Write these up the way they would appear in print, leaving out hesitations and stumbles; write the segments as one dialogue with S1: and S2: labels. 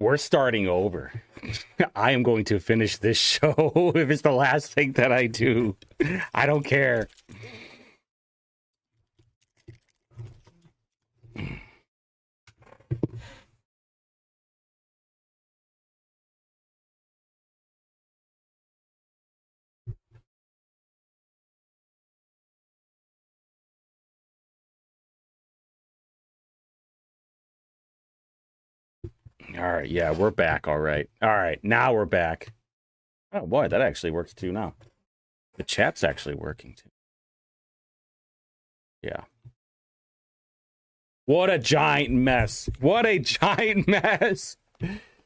S1: We're starting over. I am going to finish this show if it's the last thing that I do. I don't care. All right, yeah, we're back. All right, now we're back. Oh boy, that actually works too now. The chat's actually working too. Yeah. What a giant mess. What a giant mess.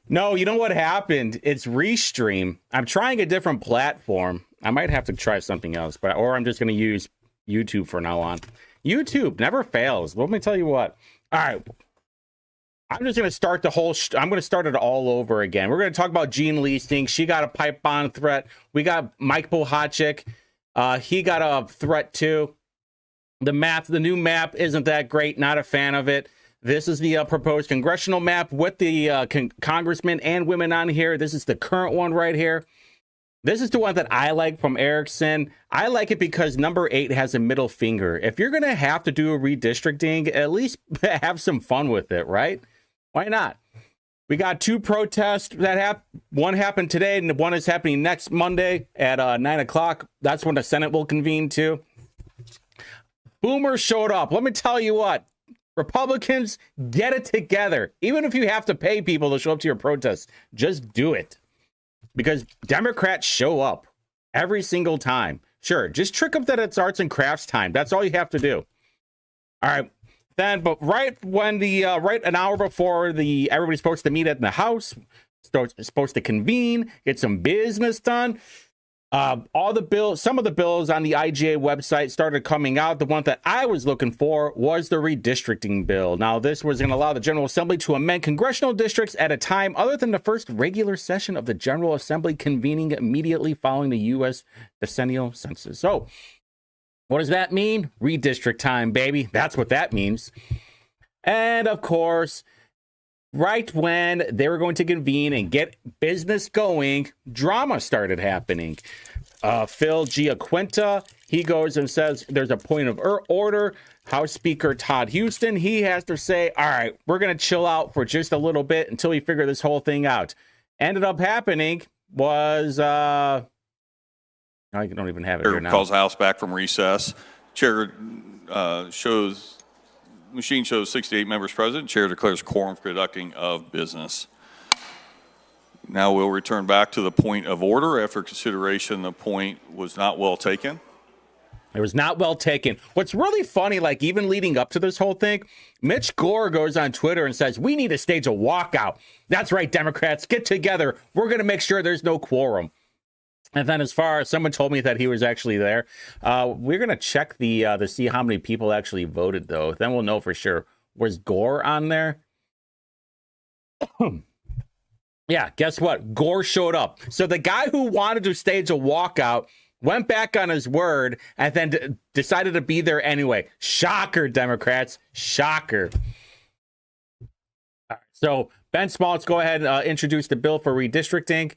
S1: No, you know what happened? It's Restream. I'm trying a different platform. I might have to try something else, or I'm just going to use YouTube from now on. YouTube never fails. Let me tell you what. All right. I'm just going to start the whole... I'm going to start it all over again. We're going to talk about Jean Leasting. She got a pipe bomb threat. We got Mike Bohachik. He got a threat too. The new map isn't that great. Not a fan of it. This is the proposed congressional map with the congressmen and women on here. This is the current one right here. This is the one that I like from Erickson. I like it because number 8 has a middle finger. If you're going to have to do a redistricting, at least have some fun with it, right? Why not? We got 2 protests that one happened today and one is happening next Monday at 9 o'clock. That's when the Senate will convene too. Boomers showed up. Let me tell you what. Republicans, get it together. Even if you have to pay people to show up to your protests, just do it. Because Democrats show up every single time. Sure, just trick them that it's arts and crafts time. That's all you have to do. All right. Then, but right when right an hour before everybody's supposed to meet at the House, supposed to convene, get some business done. Some of the bills on the IGA website started coming out. The one that I was looking for was the redistricting bill. Now, this was going to allow the General Assembly to amend congressional districts at a time other than the first regular session of the General Assembly convening immediately following the U.S. decennial census. So, what does that mean? Redistrict time, baby. That's what that means. And, of course, right when they were going to convene and get business going, drama started happening. Phil Giaquinta, he goes and says there's a point of order. House Speaker Todd Houston, he has to say, all right, we're going to chill out for just a little bit until we figure this whole thing out. Ended up happening was, I don't even have it here now.
S2: Calls the House back from recess. Chair machine shows 68 members present. Chair declares quorum for conducting of business. Now we'll return back to the point of order. After consideration, the point was not well taken.
S1: It was not well taken. What's really funny, like even leading up to this whole thing, Mitch Gore goes on Twitter and says, we need to stage a walkout. That's right, Democrats, get together. We're going to make sure there's no quorum. And then as far as someone told me that he was actually there, we're going to check to see how many people actually voted, though. Then we'll know for sure. Was Gore on there? Yeah, guess what? Gore showed up. So the guy who wanted to stage a walkout went back on his word and then decided to be there anyway. Shocker, Democrats. Shocker. So Ben Smaltz, go ahead and introduce the bill for redistricting.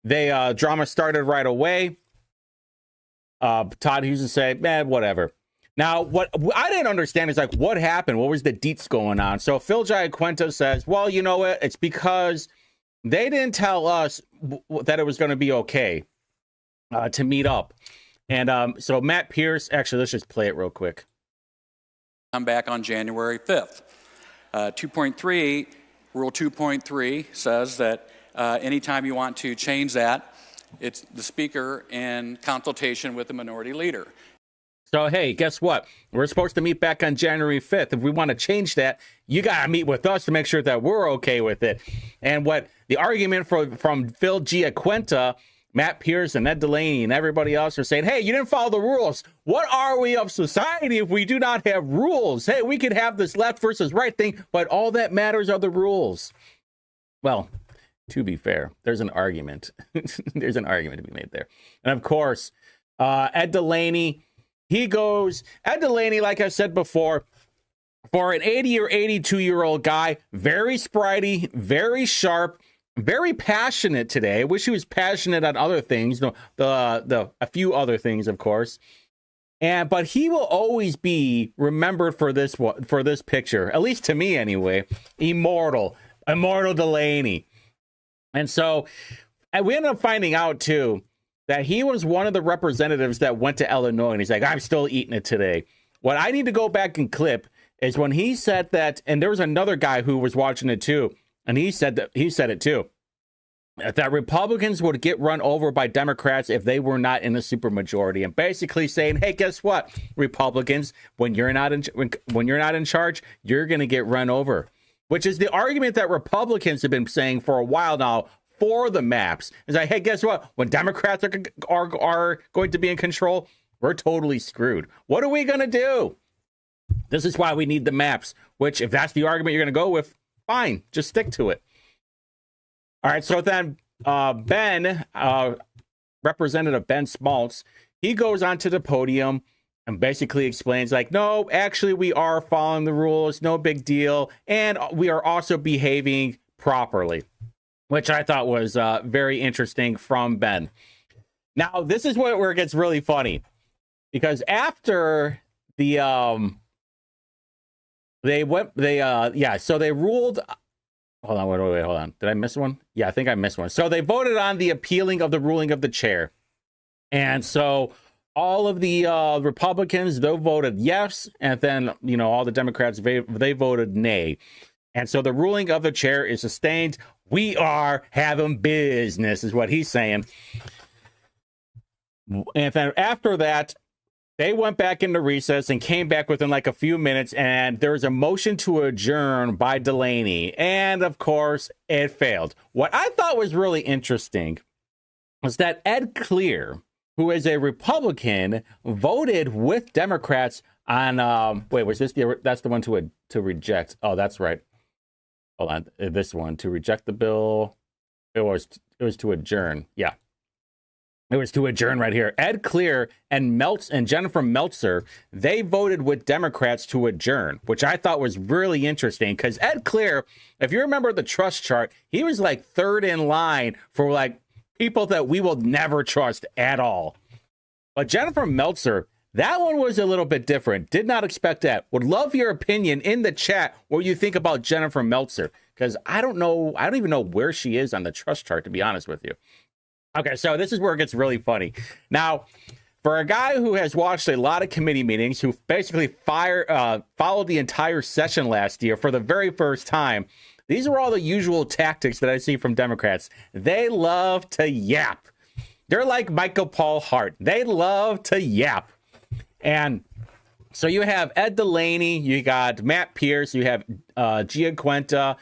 S1: Drama started right away. Todd Houston said, man, whatever. Now, what I didn't understand is like, what happened? What was the deets going on? So Phil Giaquinta says, well, you know what? It's because they didn't tell us that it was going to be okay to meet up. And so Matt Pierce, actually, let's just play it real quick.
S3: I'm back on January 5th. 2.3, Rule 2.3 says that anytime you want to change that, it's the speaker in consultation with the minority leader.
S1: So, hey, guess what? We're supposed to meet back on January 5th. If we want to change that, you got to meet with us to make sure that we're okay with it. And what the argument from Phil Giaquinta, Matt Pierce, and Ed Delaney, and everybody else are saying, hey, you didn't follow the rules. What are we of society if we do not have rules? Hey, we could have this left versus right thing, but all that matters are the rules. Well, to be fair, there's an argument. There's an argument to be made there. And of course, Ed Delaney, Ed Delaney, like I said before, for an 80 or 82-year-old guy, very spritey, very sharp, very passionate today. I wish he was passionate on other things, a few other things, of course. But he will always be remembered for this picture, at least to me anyway. Immortal Delaney. And so we ended up finding out too that he was one of the representatives that went to Illinois, and he's like, I'm still eating it today. What I need to go back and clip is when he said that, and there was another guy who was watching it too, and he said it too, that Republicans would get run over by Democrats if they were not in a supermajority, and basically saying, hey, guess what, Republicans, when you're not in charge, you're going to get run over, which is the argument that Republicans have been saying for a while now for the maps. It's like, hey, guess what, when Democrats are going to be in control, we're totally screwed. What are we going to do? This is why we need the maps, which if that's the argument you're going to go with, fine, just stick to it. All right, so then Ben, Representative Ben Smaltz, he goes onto the podium and basically explains like, no, actually we are following the rules, no big deal, and we are also behaving properly, which I thought was very interesting from Ben. Now, this is where it gets really funny, because after the they ruled. Hold on, wait, hold on. Did I miss one? Yeah, I think I missed one. So they voted on the appealing of the ruling of the chair. And so all of the Republicans, they voted yes. And then, all the Democrats, they voted nay. And so the ruling of the chair is sustained. We are having business, is what he's saying. And then after that, they went back into recess and came back within like a few minutes, and there was a motion to adjourn by Delaney. And of course, it failed. What I thought was really interesting was that Ed Clear, who is a Republican, voted with Democrats on, wait, that's the one to reject. Oh, that's right. Hold on. This one, to reject the bill. It was to adjourn. Yeah. It was to adjourn right here. Ed Clear and Jennifer Meltzer, they voted with Democrats to adjourn, which I thought was really interesting because Ed Clear, if you remember the trust chart, he was like third in line for like people that we will never trust at all. But Jennifer Meltzer, that one was a little bit different. Did not expect that. Would love your opinion in the chat what you think about Jennifer Meltzer, because I don't even know where she is on the trust chart, to be honest with you. Okay, so this is where it gets really funny. Now, for a guy who has watched a lot of committee meetings, who basically followed the entire session last year for the very first time, these are all the usual tactics that I see from Democrats. They love to yap. They're like Michael Paul Hart. They love to yap. And so you have Ed Delaney, you got Matt Pierce, you have Gia Quinta,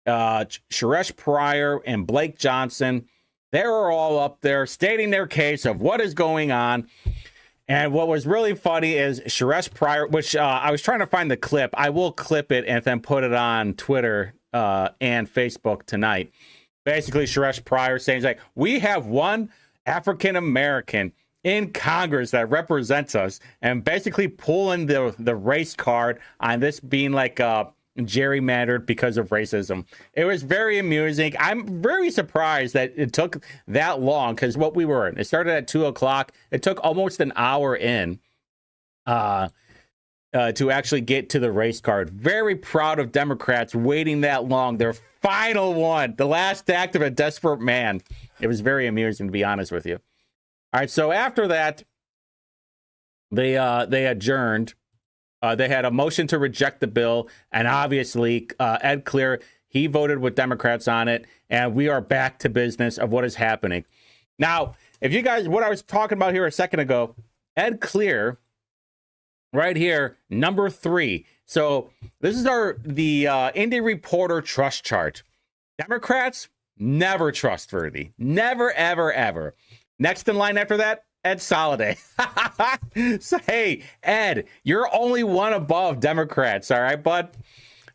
S1: Suresh Pryor, and Blake Johnson. They're all up there stating their case of what is going on. And what was really funny is Suresh Pryor, which I was trying to find the clip. I will clip it and then put it on Twitter and Facebook tonight. Basically, Suresh Pryor saying, like, we have one African-American in Congress that represents us, and basically pulling the race card on this being like gerrymandered because of racism. It was very amusing. I'm very surprised that it took that long, because what we were in, it started at 2:00. It took almost an hour in to actually get to the race card. Very proud of Democrats waiting that long. Their final one, the last act of a desperate man. It was very amusing, to be honest with you. All right, so after that, they adjourned. They had a motion to reject the bill, and obviously Ed Clear, he voted with Democrats on it, and we are back to business of what is happening. Now, if you guys, what I was talking about here a second ago, Ed Clear, right here, number 3. So this is the Indy Reporter trust chart. Democrats, never trustworthy. Never, ever, ever. Next in line after that, Ed Soliday. So, hey, Ed, you're only one above Democrats, all right, bud?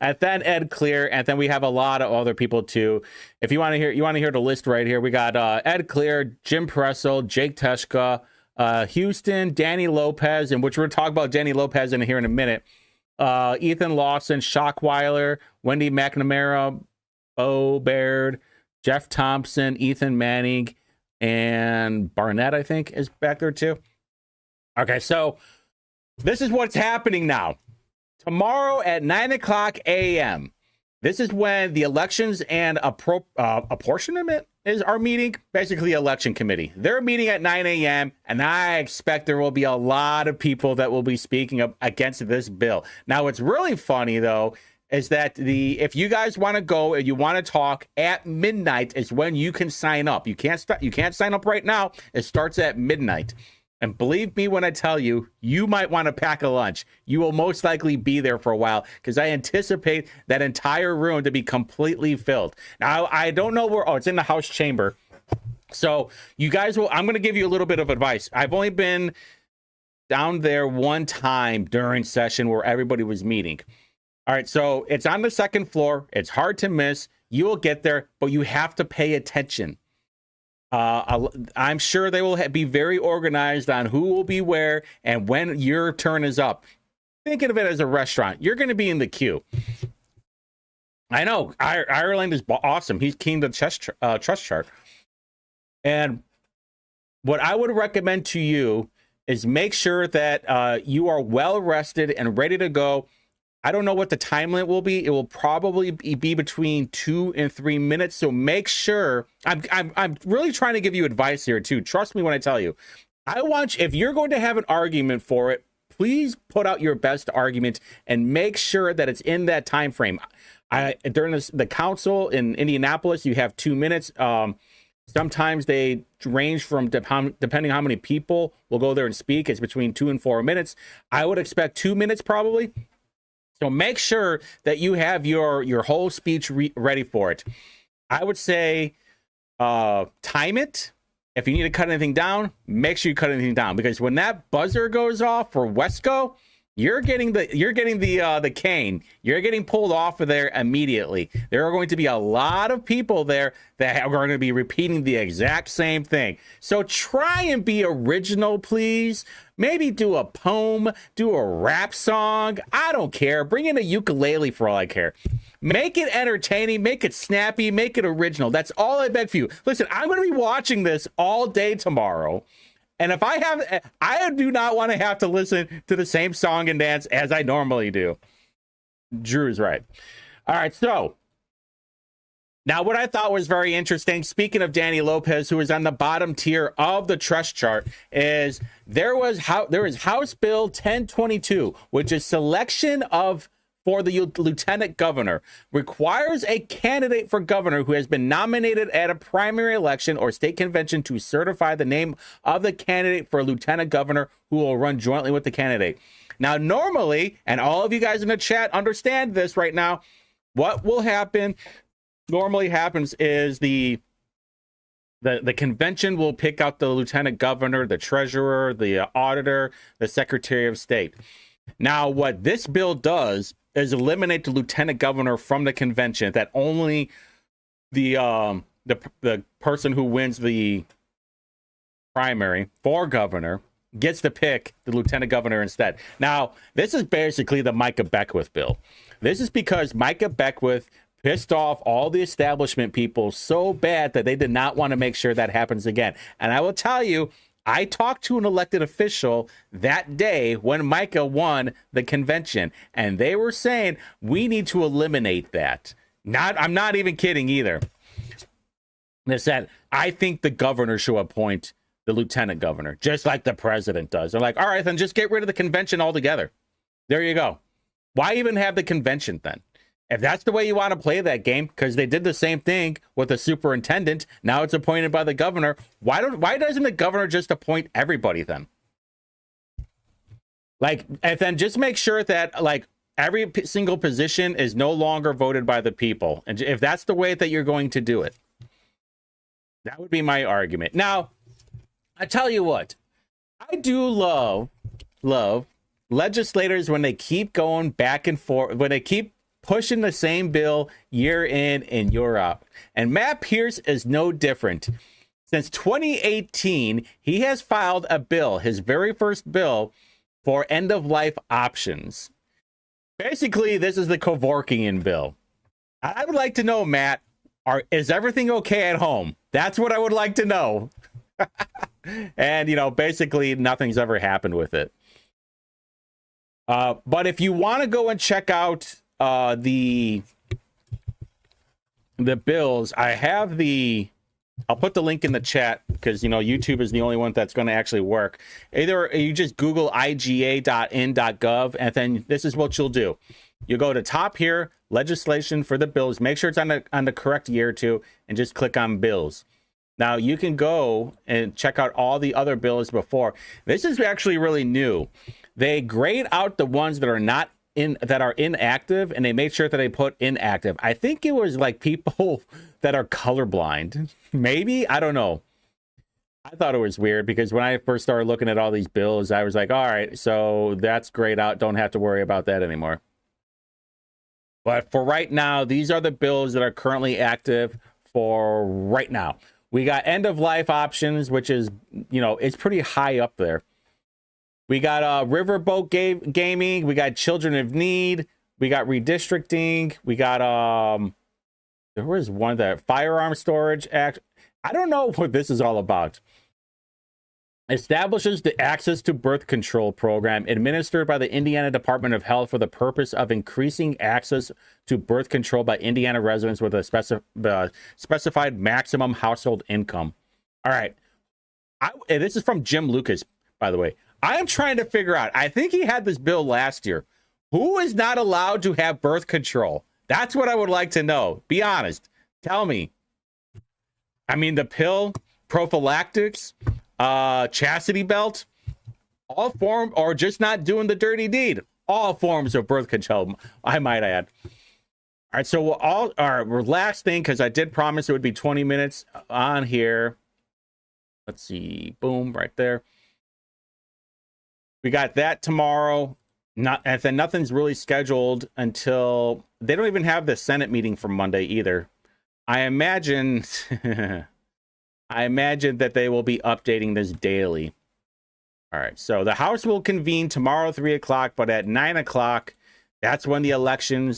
S1: And then Ed Clear, and then we have a lot of other people too. If you want to hear the list right here, we got Ed Clear, Jim Pressel, Jake Teshka, Houston, Danny Lopez, and which we're going to talk about Danny Lopez here in a minute. Ethan Lawson, Schockweiler, Wendy McNamara, Bo Baird, Jeff Thompson, Ethan Manning, and Barnett, I think, is back there too. Okay, so this is what's happening now. Tomorrow at 9 o'clock a.m., this is when the elections and apportionment is our meeting, basically election committee. They're meeting at 9 a.m., and I expect there will be a lot of people that will be speaking up against this bill. Now, what's really funny, though, is that if you guys want to go and you want to talk at midnight is when you can sign up. You can't sign up right now. It starts at midnight. And believe me when I tell you, you might want to pack a lunch. You will most likely be there for a while because I anticipate that entire room to be completely filled. Now, I don't know where, it's in the House chamber. So you guys I'm going to give you a little bit of advice. I've only been down there one time during session where everybody was meeting. All right, so it's on the second floor. It's hard to miss. You will get there, but you have to pay attention. I'm sure they will be very organized on who will be where and when your turn is up. Think of it as a restaurant. You're going to be in the queue. I know Ireland is awesome. He's king of the trust chart. And what I would recommend to you is make sure that you are well rested and ready to go. I don't know what the time limit will be. It will probably be between 2 and 3 minutes. So make sure. I'm really trying to give you advice here too. Trust me when I tell you. I want you, if you're going to have an argument for it, please put out your best argument and make sure that it's in that time frame. During the council in Indianapolis, you have 2 minutes. Sometimes they range from depending how many people will go there and speak. It's between 2 and 4 minutes. I would expect 2 minutes probably. So make sure that you have your whole speech ready for it. I would say time it. If you need to cut anything down, make sure you cut anything down, because when that buzzer goes off for Wesco, you're getting the cane. You're getting pulled off of there immediately. There are going to be a lot of people there that are going to be repeating the exact same thing. So try and be original, please. Maybe do a poem, do a rap song. I don't care. Bring in a ukulele for all I care. Make it entertaining, make it snappy, make it original. That's all I beg for you. Listen, I'm going to be watching this all day tomorrow. And if I do not want to have to listen to the same song and dance as I normally do. Drew's right. All right, so now what I thought was very interesting, speaking of Danny Lopez, who is on the bottom tier of the trust chart, is there is House Bill 1022, which is selection for the lieutenant governor, requires a candidate for governor who has been nominated at a primary election or state convention to certify the name of the candidate for lieutenant governor who will run jointly with the candidate. Now, normally, and all of you guys in the chat understand this right now, what will happen, normally happens is the convention will pick out the lieutenant governor, the treasurer, the auditor, the secretary of state. Now, what this bill does is eliminate the lieutenant governor from the convention, that only the person who wins the primary for governor gets to pick the lieutenant governor instead. Now, this is basically the Micah Beckwith bill. This is because Micah Beckwith pissed off all the establishment people so bad that they did not want to make sure that happens again. And I will tell you, I talked to an elected official that day when Micah won the convention, and they were saying we need to eliminate that. I'm not even kidding either. They said, I think the governor should appoint the lieutenant governor, just like the president does. They're like, all right, then just get rid of the convention altogether. There you go. Why even have the convention then? If that's the way you want to play that game, because they did the same thing with the superintendent, now it's appointed by the governor. Why doesn't the governor just appoint everybody then? And then just make sure that every single position is no longer voted by the people. And if that's the way that you're going to do it, that would be my argument. Now, I tell you what, I do love legislators when they keep going back and forth, when they keep pushing the same bill year in and year out. And Matt Pierce is no different. Since 2018, he has filed a bill, his very first bill, for end-of-life options. Basically, this is the Kevorkian bill. I would like to know, Matt, is everything okay at home? That's what I would like to know. And, you know, basically nothing's ever happened with it. But if you want to go and check out the bills, I have I'll put the link in the chat because, you know, YouTube is the only one that's going to actually work. Either you just Google iga.in.gov, and then this is what you'll do. You go to top here, legislation for the bills. Make sure it's on the correct year too, and just click on bills. Now you can go and check out all the other bills before. This is actually really new. They grade out the ones that are not that are inactive, and they made sure that they put inactive. I think it was like people that are colorblind. Maybe, I don't know. I thought it was weird because when I first started looking at all these bills, I was like, all right, so that's grayed out. Don't have to worry about that anymore. But for right now, these are the bills that are currently active for right now. We got end of life options, which is, you know, it's pretty high up there. We got riverboat gaming. We got children of need. We got redistricting. We got there was one that firearm storage act. I don't know what this is all about. Establishes the access to birth control program administered by the Indiana Department of Health for the purpose of increasing access to birth control by Indiana residents with a specified maximum household income. All right. This is from Jim Lucas, by the way. I am trying to figure out, I think he had this bill last year. Who is not allowed to have birth control? That's what I would like to know. Be honest. Tell me. I mean, the pill, prophylactics, chastity belt, all form, or just not doing the dirty deed. All forms of birth control, I might add. All right, so our last thing, because I did promise it would be 20 minutes on here. Let's see. Boom, right there. We got that tomorrow. And then nothing's really scheduled until they don't even have the Senate meeting for Monday either. I imagine that they will be updating this daily. All right, so the House will convene tomorrow, 3 o'clock, but at 9 o'clock, that's when the election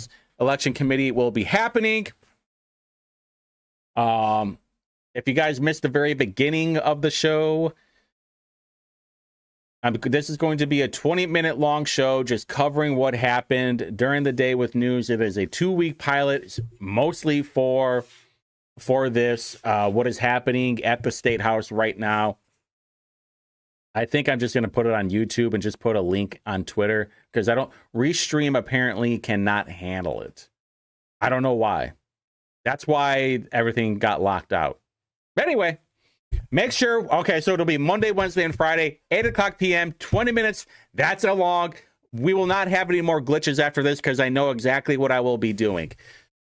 S1: committee will be happening. If you guys missed the very beginning of the show, this is going to be a 20-minute long show just covering what happened during the day with news. It is a 2-week pilot, it's mostly for this, what is happening at the State House right now. I think I'm just going to put it on YouTube and just put a link on Twitter because Restream apparently cannot handle it. I don't know why. That's why everything got locked out. But anyway, make sure, okay, so it'll be Monday, Wednesday, and Friday, 8 o'clock p.m., 20 minutes. That's how long. We will not have any more glitches after this because I know exactly what I will be doing.